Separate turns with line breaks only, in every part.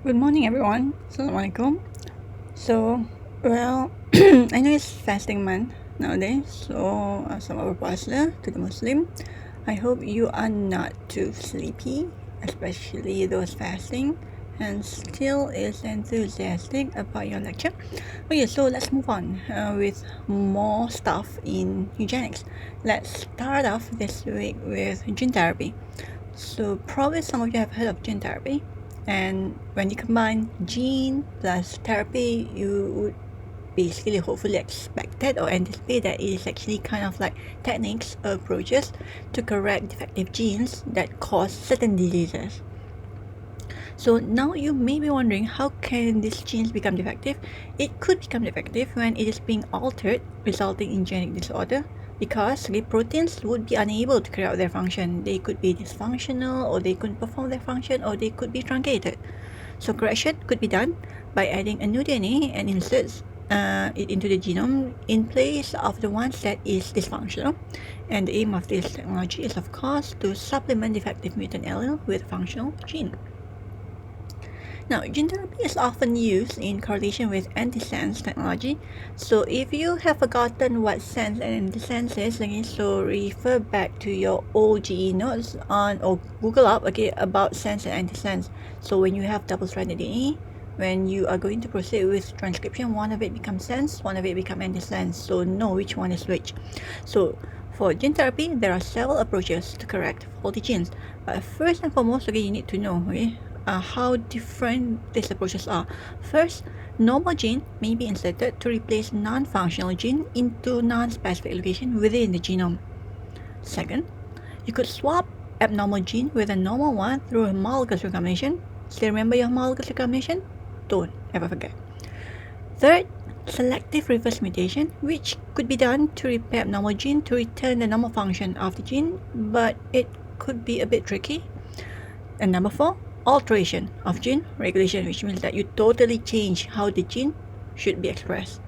Good morning, everyone. Assalamualaikum. So, well, I know it's fasting month nowadays, so sama berpuasa to the Muslim. I hope you are not too sleepy, especially those fasting, and still is enthusiastic about your lecture. Okay, so let's move on with more stuff in eugenics. Let's start off this week with gene therapy. So probably some of you have heard of gene therapy, and when you combine gene plus therapy, you would basically hopefully expected or anticipate that it is actually kind of like techniques or approaches to correct defective genes that cause certain diseases. So now you may be wondering, how can these genes become defective? It could become defective when it is being altered, resulting in genetic disorder, because the proteins would be unable to carry out their function. They could be dysfunctional, or they couldn't perform their function, or they could be truncated. So correction could be done by adding a new DNA and inserts it into the genome in place of the ones that is dysfunctional. And the aim of this technology is, of course, to supplement defective mutant allele with functional gene. Now, gene therapy is often used in correlation with antisense technology. So if you have forgotten what sense and antisense is, okay, so refer back to your old GE notes on or Google up about sense and antisense. So when you have double-stranded DNA, when you are going to proceed with transcription, one of it becomes sense, one of it becomes antisense. So know which one is which. So for gene therapy, there are several approaches to correct faulty genes. But first and foremost, you need to know, how different these approaches are. First, normal gene may be inserted to replace non-functional gene into non-specific location within the genome. Second, you could swap abnormal gene with a normal one through homologous recombination. Still remember your homologous recombination? Don't ever forget. Third, selective reverse mutation, which could be done to repair abnormal gene to return the normal function of the gene, but it could be a bit tricky. And number 4, alteration of gene regulation, which means that you totally change how the gene should be expressed.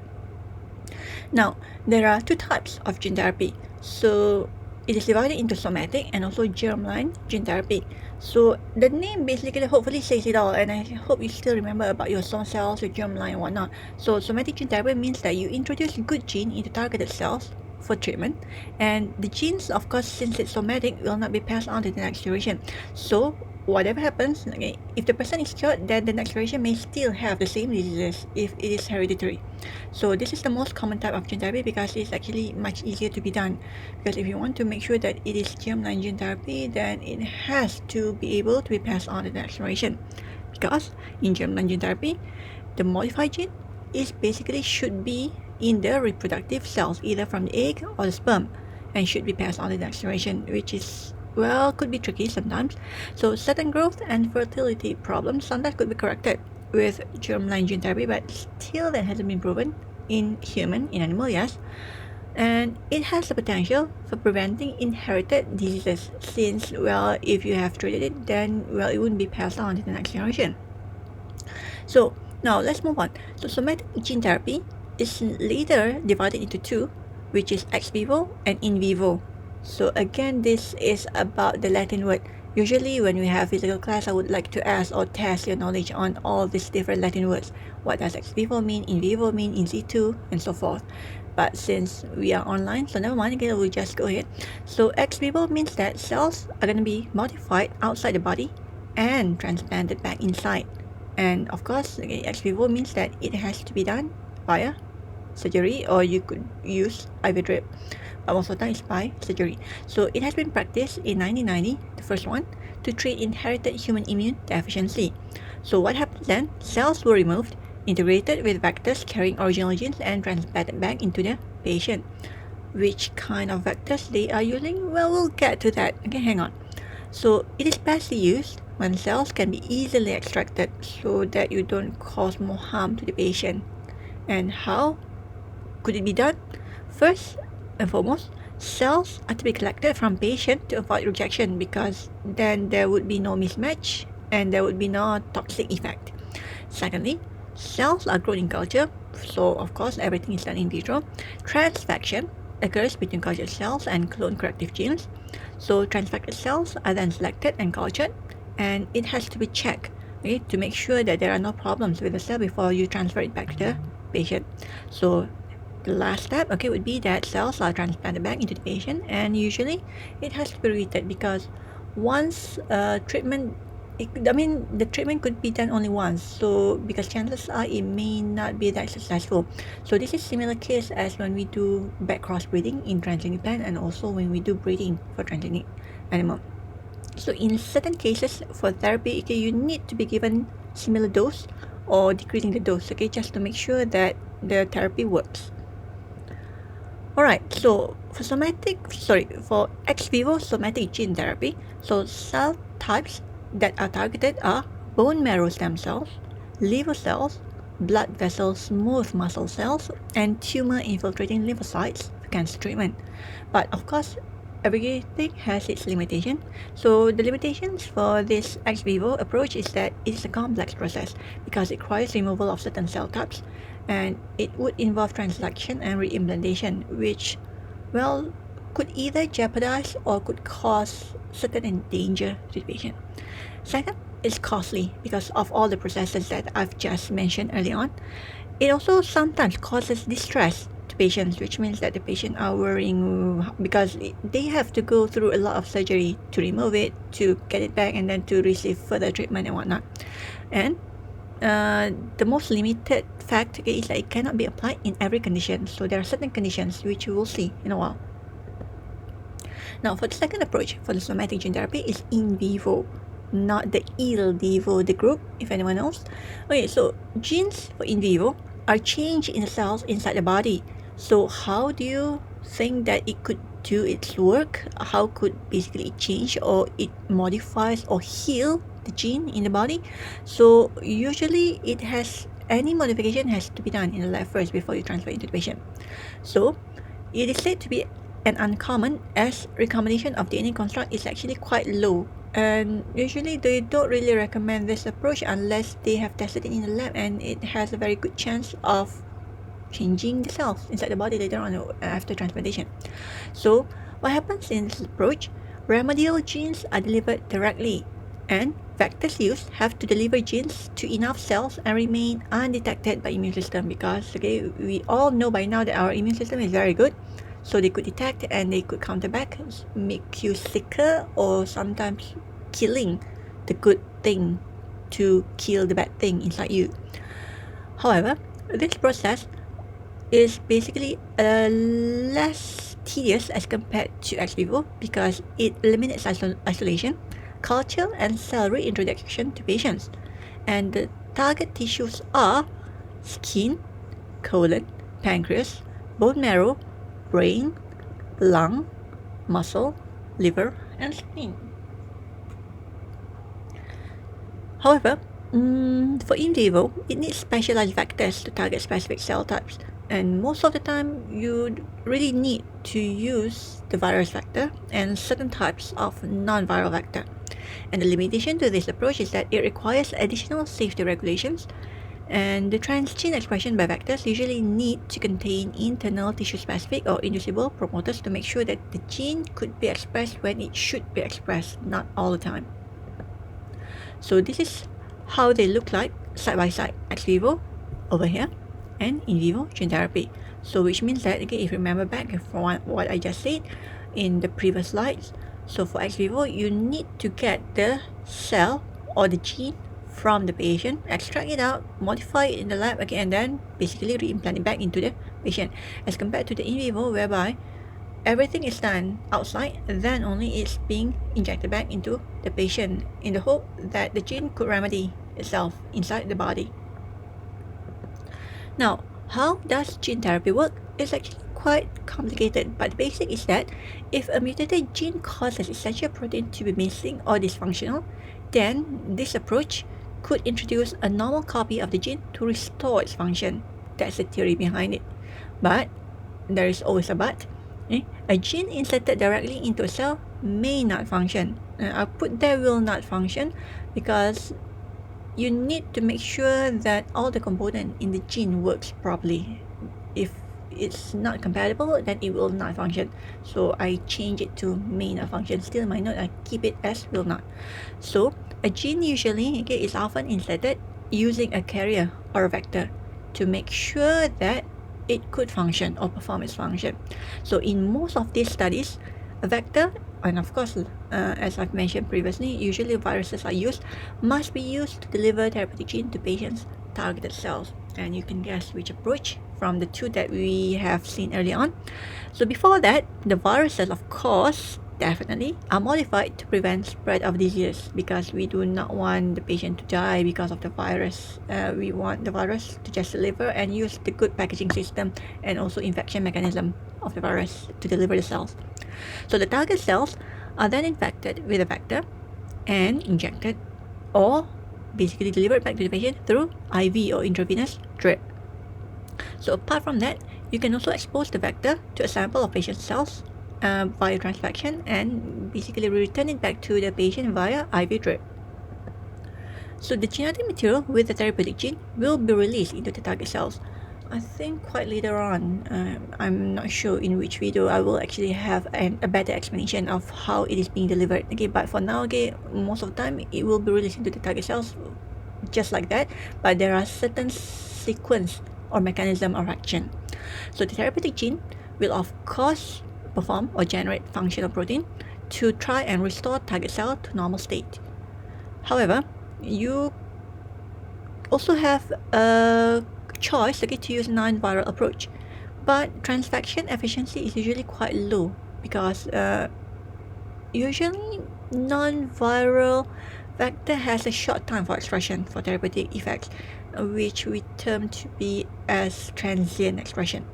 Now, there are two types of gene therapy. So it is divided into somatic and also germline gene therapy. So the name basically hopefully says it all, and I hope you still remember about your stem cells, your germline and whatnot. So somatic gene therapy means that you introduce good gene into targeted cells for treatment, and the genes, of course, since it's somatic, will not be passed on to the next generation. So whatever happens, okay, if the person is cured, then the next generation may still have the same diseases if it is hereditary. So this is the most common type of gene therapy because it's actually much easier to be done. Because if you want to make sure that it is germline gene therapy, then it has to be able to be passed on to the next generation. Because in germline gene therapy, the modified gene is basically should be in the reproductive cells, either from the egg or the sperm, and should be passed on to the next generation, which is, well, could be tricky sometimes. So certain growth and fertility problems sometimes could be corrected with germline gene therapy, but still that hasn't been proven in human, in animal, yes. And it has the potential for preventing inherited diseases since, well, if you have treated it, then, well, it wouldn't be passed on to the next generation. So now let's move on. So somatic gene therapy is later divided into two, which is ex vivo and in vivo. So again, this is about the Latin word. Usually when we have physical class, I would like to ask or test your knowledge on all these different Latin words. What does ex vivo mean, in vivo mean, in situ, and so forth. But since we are online, so never mind, again, we'll just go ahead. So ex vivo means that cells are going to be modified outside the body and transplanted back inside. And of course, ex vivo means that it has to be done via surgery, or you could use IV drip, but most of the time it's by surgery. So it has been practiced in 1990, the first one, to treat inherited human immune deficiency. So what happens then? Cells were removed, integrated with vectors carrying original genes, and transplanted back into the patient. Which kind of vectors they are using? Well, we'll get to that. Okay, hang on. So it is best used when cells can be easily extracted so that you don't cause more harm to the patient. And how could it be done? First and foremost, cells are to be collected from patient to avoid rejection, because then there would be no mismatch and there would be no toxic effect. Secondly, cells are grown in culture, so of course everything is done in vitro. Transfection occurs between cultured cells and clone corrective genes. So transfected cells are then selected and cultured, and it has to be checked okay, to make sure that there are no problems with the cell before you transfer it back to the patient. So the last step, okay, would be that cells are transplanted back into the patient, and usually it has to be repeated because once treatment, the treatment could be done only once, so because chances are it may not be that successful. So this is similar case as when we do back crossbreeding in transgenic plant, and also when we do breeding for transgenic animal. So in certain cases for therapy, okay, you need to be given similar dose or decreasing the dose, okay, just to make sure that the therapy works. Alright, so for ex vivo somatic gene therapy, so cell types that are targeted are bone marrow stem cells, liver cells, blood vessel smooth muscle cells, and tumor infiltrating lymphocytes for cancer treatment. But of course, everything has its limitation. So the limitations for this ex vivo approach is that it is a complex process because it requires removal of certain cell types, and it would involve transduction and reimplantation, which, well, could either jeopardize or could cause certain endanger to the patient. Second, it's costly because of all the processes that I've just mentioned early on. It also sometimes causes distress to patients, which means that the patient are worrying because they have to go through a lot of surgery to remove it, to get it back, and then to receive further treatment and whatnot. And the most limited fact is that it cannot be applied in every condition. So there are certain conditions which you will see in a while. Now, for the second approach for the somatic gene therapy is in vivo, not the il vivo, the group, if anyone knows. Okay, so genes for in vivo are changed in the cells inside the body. So how do you think that it could do its work? How could basically it change or it modifies or heal the gene in the body? So usually any modification has to be done in the lab first before you transfer it to the patient. So it is said to be an uncommon as recombination of DNA construct is actually quite low, and usually they don't really recommend this approach unless they have tested it in the lab and it has a very good chance of changing the cells inside the body later on after transplantation. So what happens in this approach? Remedial genes are delivered directly, and vectors used have to deliver genes to enough cells and remain undetected by immune system because we all know by now that our immune system is very good, so they could detect and they could counter back, make you sicker, or sometimes killing the good thing to kill the bad thing inside you. However, this process is basically less tedious as compared to ex vivo because it eliminates isolation, culture, and cell reintroduction to patients. And the target tissues are skin, colon, pancreas, bone marrow, brain, lung, muscle, liver, and spleen. However, for in vivo, it needs specialized vectors to target specific cell types, and most of the time you really need to use the virus vector and certain types of non-viral vector. And the limitation to this approach is that it requires additional safety regulations, and the transgene expression by vectors usually need to contain internal tissue-specific or inducible promoters to make sure that the gene could be expressed when it should be expressed, not all the time. So this is how they look like side by side, ex vivo over here and in vivo gene therapy. So which means that, okay, if you remember back from what I just said in the previous slides, so for ex vivo you need to get the cell or the gene from the patient, extract it out, modify it in the lab, okay, and then basically reimplant it back into the patient, as compared to the in vivo whereby everything is done outside, then only it's being injected back into the patient in the hope that the gene could remedy itself inside the body. Now, how does gene therapy work? It's actually quite complicated, but the basic is that if a mutated gene causes essential protein to be missing or dysfunctional, then this approach could introduce a normal copy of the gene to restore its function. That's the theory behind it. But there is always a but. A gene inserted directly into a cell may not function. I'll put there will not function because you need to make sure that all the component in the gene works properly. If it's not compatible, then it will not function. So I change it to may not function. Still in my note, I keep it as will not. So a gene usually is often inserted using a carrier or a vector to make sure that it could function or perform its function. So in most of these studies, a vector, and of course, as I've mentioned previously, usually viruses must be used to deliver therapeutic gene to patients' targeted cells. And you can guess which approach from the two that we have seen earlier on. So before that, the viruses, of course, definitely are modified to prevent spread of disease, because we do not want the patient to die because of the virus. We want the virus to just deliver and use the good packaging system and also infection mechanism of the virus to deliver the cells. So the target cells are then infected with a vector and injected or basically delivered back to the patient through IV or intravenous drip. So apart from that, you can also expose the vector to a sample of patient cells via transfection and basically return it back to the patient via IV drip. So the genetic material with the therapeutic gene will be released into the target cells. I think quite later on, I'm not sure in which video I will actually have a better explanation of how it is being delivered. Okay, but for now, most of the time it will be released into the target cells just like that, but there are certain sequence or mechanism of action. So the therapeutic gene will of course perform or generate functional protein to try and restore target cell to normal state. However, you also have a choice to use non-viral approach, but transfection efficiency is usually quite low because usually non-viral vector has a short time for expression for therapeutic effects, which we term to be as transient expression.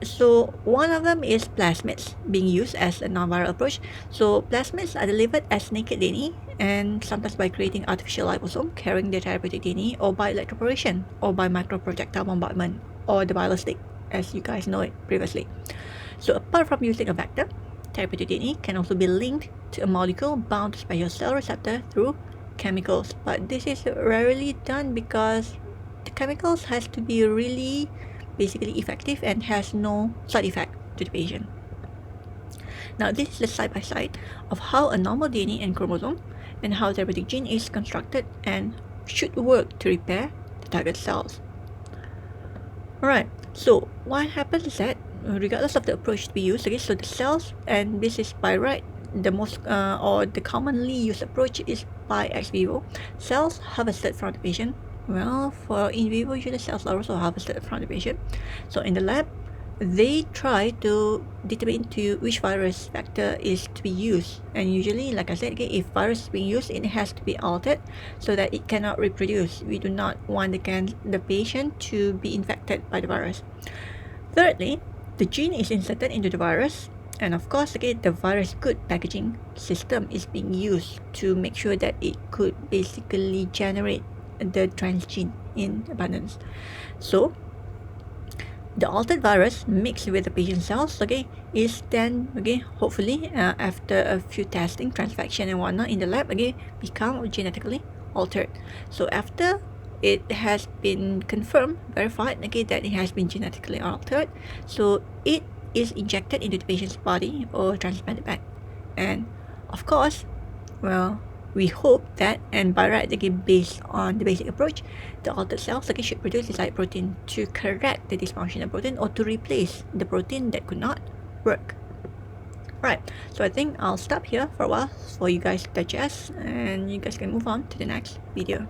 So one of them is plasmids being used as a non-viral approach. So plasmids are delivered as naked DNA and sometimes by creating artificial liposome carrying the therapeutic DNA, or by electroporation, or by microprojectile bombardment, or the ballistic, as you guys know it previously. So apart from using a vector, therapeutic DNA can also be linked to a molecule bound to special cell receptor through chemicals. But this is rarely done because the chemicals has to be really basically effective and has no side effect to the patient. Now this is the side by side of how a normal DNA and chromosome and how therapeutic gene is constructed and should work to repair the target cells. Alright, so what happens is that regardless of the approach to be used, so the cells, and this is by right, the most or the commonly used approach is by ex vivo cells harvested from the patient. Well, for in vivo, usually cells are also harvested from the patient. So in the lab, they try to determine to which virus vector is to be used, and usually, like I said, if virus is being used, it has to be altered so that it cannot reproduce. We do not want the patient to be infected by the virus. Thirdly, the gene is inserted into the virus, and of course, the virus good packaging system is being used to make sure that it could basically generate the transgene in abundance. So the altered virus mixed with the patient cells is then hopefully after a few testing, transfection and whatnot in the lab become genetically altered. So after it has been confirmed, verified that it has been genetically altered, so it is injected into the patient's body or transplanted back. And of course, well, we hope that, and by right, based on the basic approach, the altered cells should produce desired protein to correct the dysfunctional protein or to replace the protein that could not work. Right, so I think I'll stop here for a while for you guys to digest, and you guys can move on to the next video.